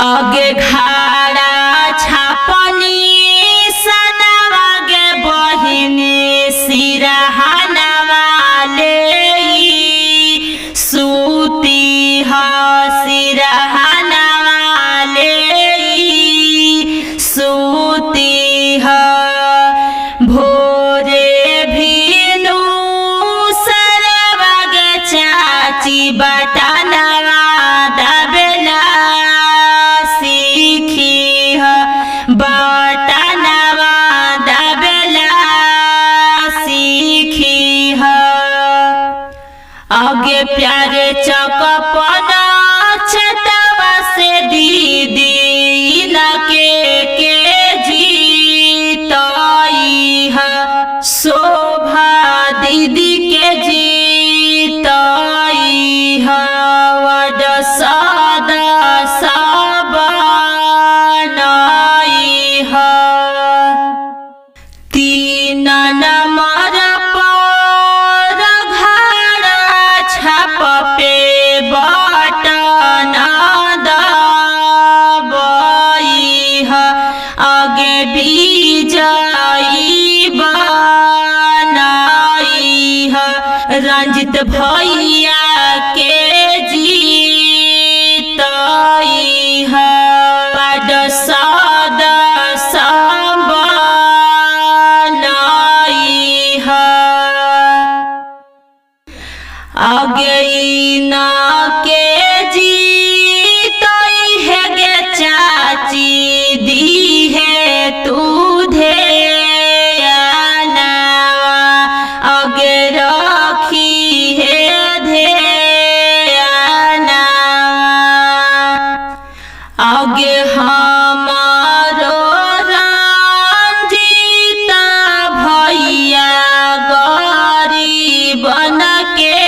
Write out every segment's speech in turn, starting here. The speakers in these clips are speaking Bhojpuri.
आगे घाड़ा छापनी सनवा गे बहिनी सिरहानवा ले सूती ह सिरहानवा ले सूती ह भोरे भिनु सरवा गे चाची बटनवा दबेला सीखी ह बटनवा दबेला सीखी ह आगे प्यारे चकपन छतवा से दीदी के जीतई ह शोभा दीदी के जीतई ह वड सदा सबनई ह तीन नंबर पर घाड़ा छाप पे बटन दबई ह आगे विजयी बनई ह रंजित भैया के जीतई ह बड सदा सबनई ह आगे ना के जीतई है गे चाची दी है तू ध्यानवा आगे रखी है ध्यानवा आगे हमारो रंजीता भैया गरीबन के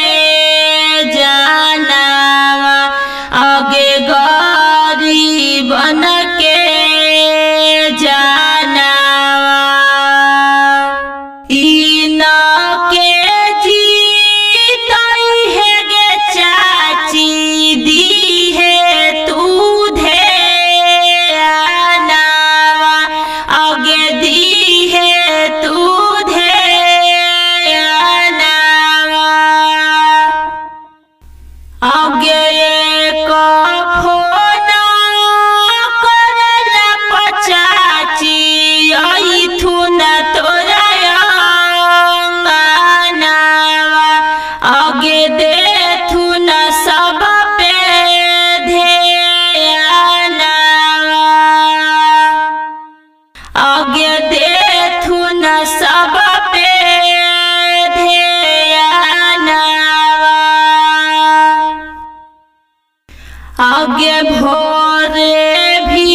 जानवा आगे गरीबन के जानवा इना के जीतई है गे चाची दी है तू ध्यानवा आगे दी है तू ध्यानवा आगे एक फोन करला पचाची अइथुन तोरा अंगनवा आगे देथुन सब पे ध्यानवा आगे देथुन सब पे ध्यानवा आगे भोरे भी